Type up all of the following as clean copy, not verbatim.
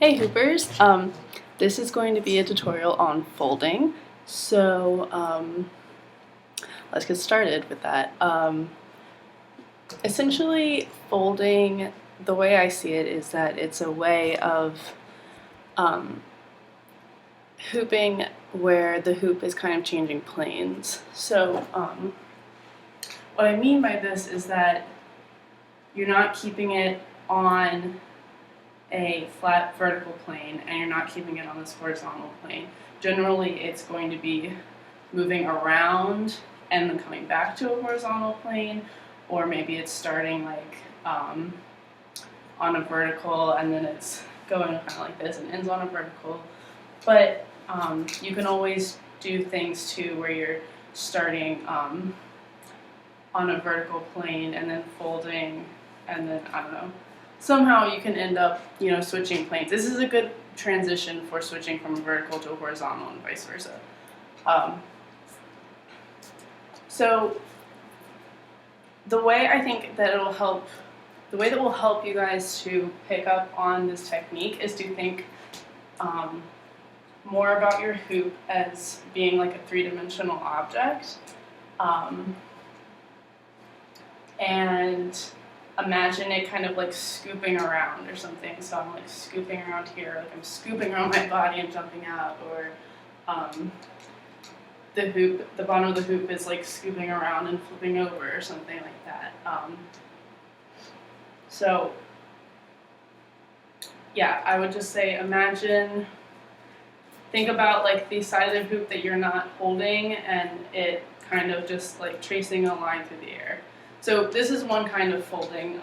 Hey Hoopers, this is going to be a tutorial on folding, so let's get started with that. Essentially, folding, the way I see it is that it's a way of hooping where the hoop is kind of changing planes. So what I mean by this is that you're not keeping it on a flat vertical plane and you're not keeping it on this horizontal plane. Generally, it's going to be moving around and then coming back to a horizontal plane, or maybe it's starting like on a vertical and then it's going kind of like this and ends on a vertical. But you can always do things too where you're starting on a vertical plane and then folding and then, I don't know, somehow you can end up, switching planes. This is a good transition for switching from vertical to horizontal and vice versa. So the way I think that it'll help, the way that will help you guys to pick up on this technique is to think more about your hoop as being like a three-dimensional object. And imagine it kind of like scooping around or something. So I'm like scooping around here, like I'm scooping around my body and jumping out, or the bottom of the hoop is like scooping around and flipping over or something like that. So yeah, I would just say think about like the side of the hoop that you're not holding and it kind of just like tracing a line through the air. So this is one kind of folding,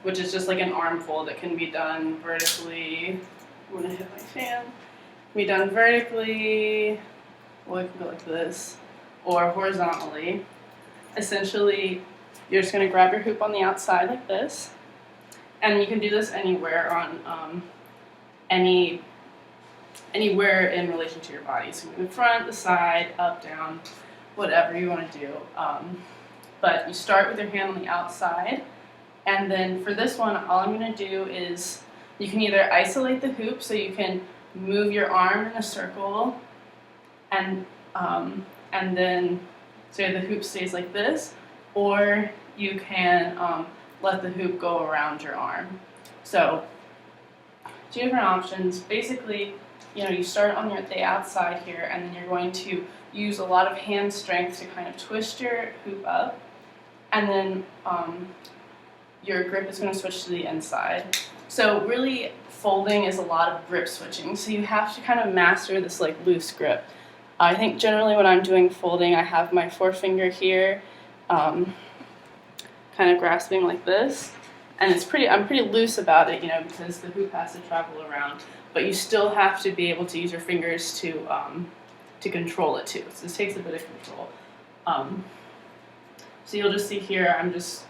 which is just like an arm fold. It can be done vertically. I'm gonna hit my fan. It can be done vertically, or it can go like this, or horizontally. Essentially, you're just gonna grab your hoop on the outside like this, and you can do this anywhere on anywhere in relation to your body. So in the front, the side, up, down, whatever you want to do. But you start with your hand on the outside, and then for this one, all I'm going to do is you can either isolate the hoop, so you can move your arm in a circle, and then so the hoop stays like this, or you can let the hoop go around your arm. So two different options. Basically, you start on the outside here, and then you're going to use a lot of hand strength to kind of twist your hoop up. And then your grip is going to switch to the inside. So really, folding is a lot of grip switching. So you have to kind of master this like loose grip. I think generally when I'm doing folding, I have my forefinger here, kind of grasping like this, and I'm pretty loose about it, because the hoop has to travel around. But you still have to be able to use your fingers to control it too. So this takes a bit of control. So you'll just see here, I'm just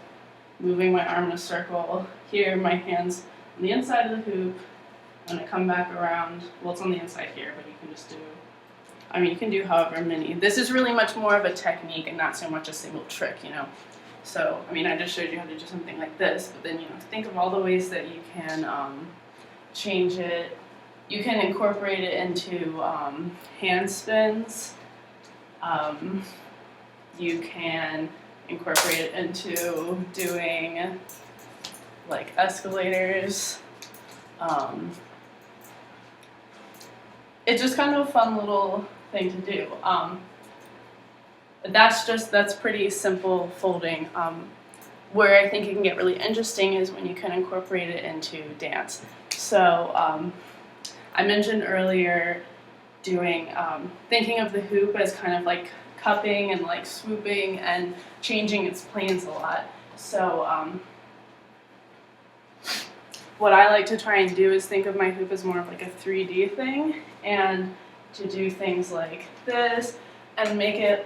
moving my arm in a circle. Here, my hand's on the inside of the hoop. I'm gonna come back around. Well, it's on the inside here, but you can just you can do however many. This is really much more of a technique and not so much a single trick, So, I just showed you how to do something like this, but then, think of all the ways that you can change it. You can incorporate it into hand spins. You can incorporate it into doing like escalators. It's just kind of a fun little thing to do. That's pretty simple folding. Where I think it can get really interesting is when you can incorporate it into dance. So I mentioned earlier thinking of the hoop as kind of like cupping and like swooping and changing its planes a lot. So what I like to try and do is think of my hoop as more of like a 3D thing, and to do things like this and make it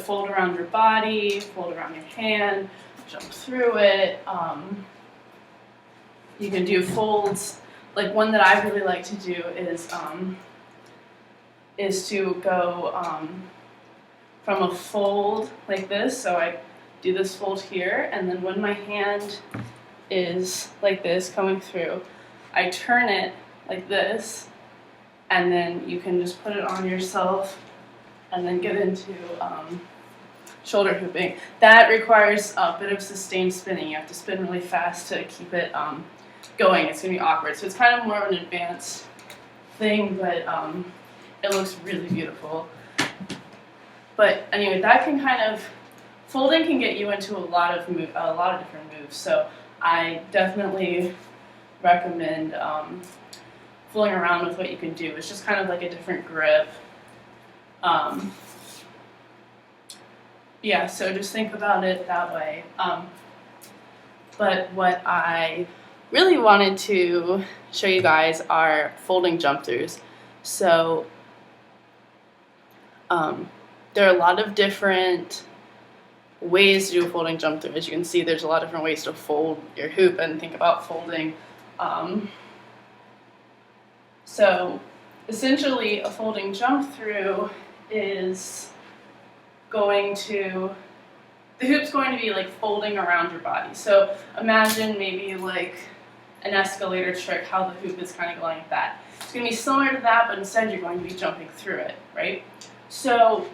fold around your body, fold around your hand, jump through it. You can do folds. Like one that I really like to do is to go from a fold like this. So I do this fold here, and then when my hand is like this coming through. I turn it like this, and then you can just put it on yourself and then get into shoulder hooping. That requires a bit of sustained spinning. You have to spin really fast to keep it going. It's going to be awkward. So it's kind of more of an advanced thing, but it looks really beautiful. But anyway, that can kind of, folding can get you into a lot of different moves. So I definitely recommend fooling around with what you can do. It's just kind of like a different grip. Yeah, so just think about it that way. But what I really wanted to show you guys are folding jump-throughs. So there are a lot of different ways to do a folding jump-through. As you can see, there's a lot of different ways to fold your hoop and think about folding. So essentially, a folding jump-through is the hoop's going to be like folding around your body. So imagine maybe like an escalator trick, how the hoop is kind of going like that. It's going to be similar to that, but instead you're going to be jumping through it, right? So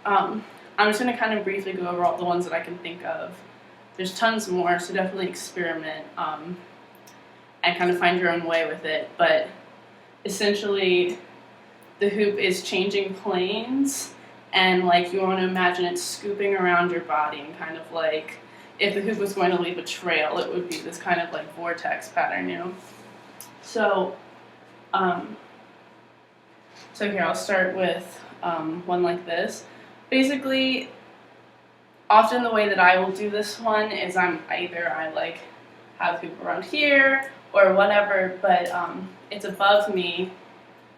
I'm just going to kind of briefly go over all the ones that I can think of. There's tons more, so definitely experiment and kind of find your own way with it. But essentially, the hoop is changing planes, and like you want to imagine it scooping around your body, and kind of like if the hoop was going to leave a trail, it would be this kind of like vortex pattern, you know. So, so here I'll start with one like this. Basically, often the way that I will do this one is I like have the hoop around here or whatever, but it's above me,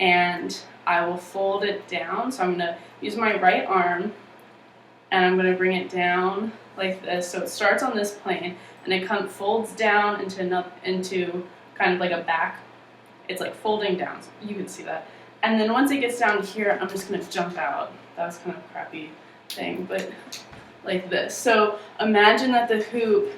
and I will fold it down. So I'm going to use my right arm, and I'm going to bring it down like this. So it starts on this plane, and it folds down into kind of like a back. It's like folding down. So you can see that. And then once it gets down here, I'm just going to jump out. That was kind of a crappy thing, but like this. So imagine that the hoop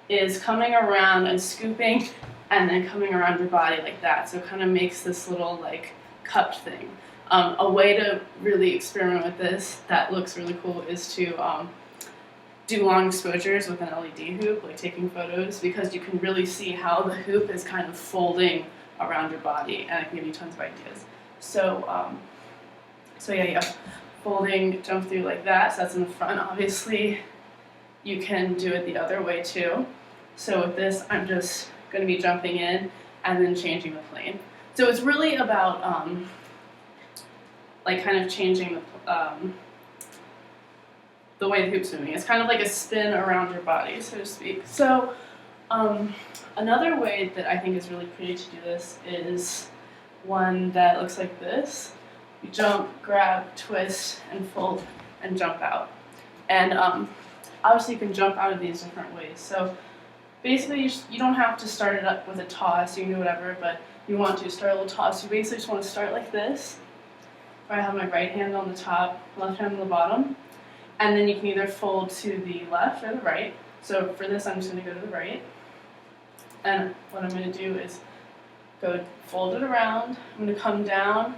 is coming around and scooping and then coming around your body like that. So it kind of makes this little like cupped thing. A way to really experiment with this that looks really cool is to do long exposures with an LED hoop, like taking photos, because you can really see how the hoop is kind of folding around your body, and it can give you tons of ideas. So, so yeah, folding jump through like that, so that's in the front. Obviously, you can do it the other way too. So with this, I'm just going to be jumping in and then changing the plane. So it's really about like kind of changing the way the hoop's moving. It's kind of like a spin around your body, so to speak. So another way that I think is really pretty to do this is one that looks like this. You jump, grab, twist, and fold, and jump out. And obviously you can jump out of these different ways. So basically you don't have to start it up with a toss, you can do whatever, but you want to start a little toss. You basically just want to start like this, where I have my right hand on the top, left hand on the bottom, and then you can either fold to the left or the right. So for this, I'm just going to go to the right, and what I'm going to do is go fold it around. I'm going to come down,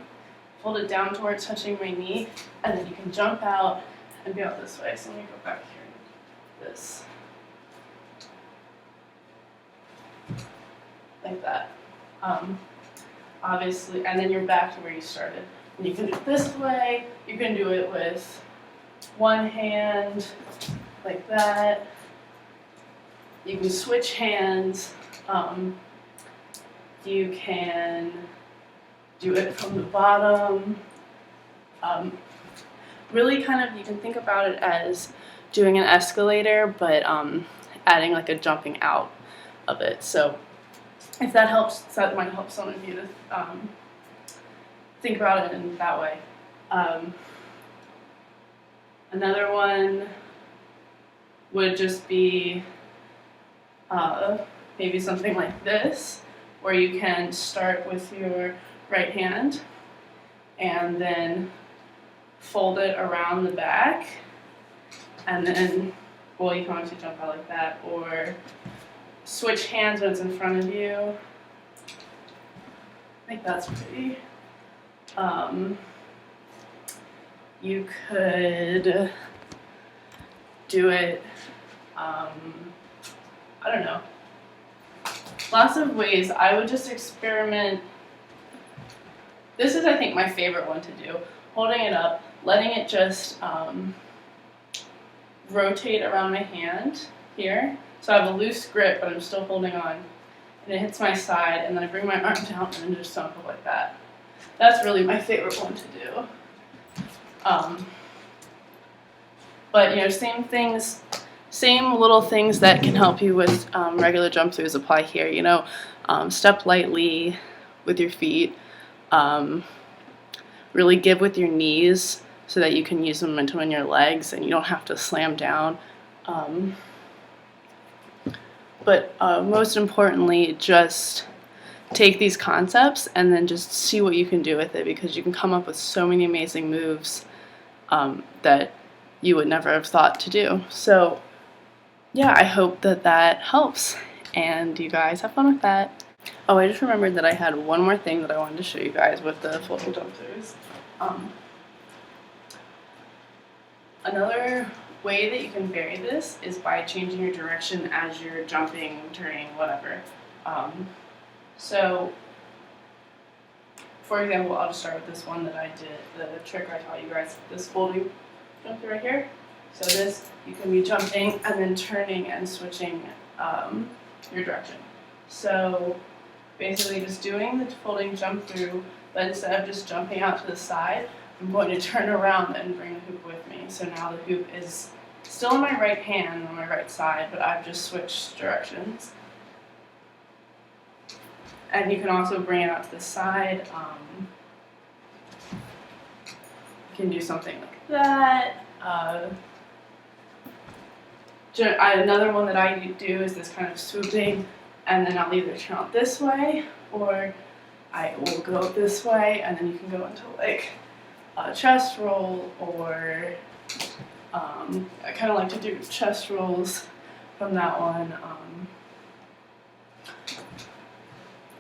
fold it down towards touching my knee, and then you can jump out and be out this way. So let me go back here, this, like that. Obviously, and then you're back to where you started. And you can do it this way, you can do it with one hand, like that. You can switch hands. You can do it from the bottom. Really kind of, you can think about it as doing an escalator, but adding like a jumping out of it. So if that helps, that might help some of you to think about it in that way. Another one would just be maybe something like this, where you can start with your right hand and then fold it around the back, and then, well, you can obviously jump out like that, or switch hands when it's in front of you. I think that's pretty. You could do it, I don't know, lots of ways. I would just experiment. This is, I think, my favorite one to do. Holding it up, letting it just rotate around my hand here. So I have a loose grip, but I'm still holding on. And it hits my side, and then I bring my arm down and then just jump up like that. That's really my favorite one to do. But you know, same little things that can help you with regular jump-throughs apply here. You know, step lightly with your feet. Really give with your knees so that you can use momentum in your legs and you don't have to slam down. But most importantly, just take these concepts and then just see what you can do with it, because you can come up with so many amazing moves that you would never have thought to do. So yeah, I hope that that helps, and you guys have fun with that. Oh, I just remembered that I had one more thing that I wanted to show you guys with the folding jump-throughs. Another way that you can vary this is by changing your direction as you're jumping, turning, whatever. So, for example, I'll just start with this one that I did, the trick I taught you guys, this folding jump-through right here. So this, you can be jumping and then turning and switching your direction. So basically just doing the folding jump-through, but instead of just jumping out to the side, I'm going to turn around and bring the hoop with me. So now the hoop is still in my right hand on my right side, but I've just switched directions. And you can also bring it out to the side. You can do something like that. Another one that I do is this kind of swooping, and then I'll either turn out this way, or I will go this way, and then you can go into like a chest roll, or I kind of like to do chest rolls from that one.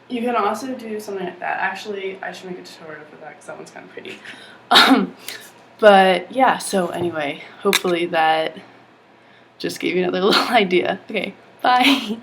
You can also do something like that. Actually, I should make a tutorial for that because that one's kind of pretty. But yeah, so anyway, hopefully that just gave you another little idea. Okay, bye.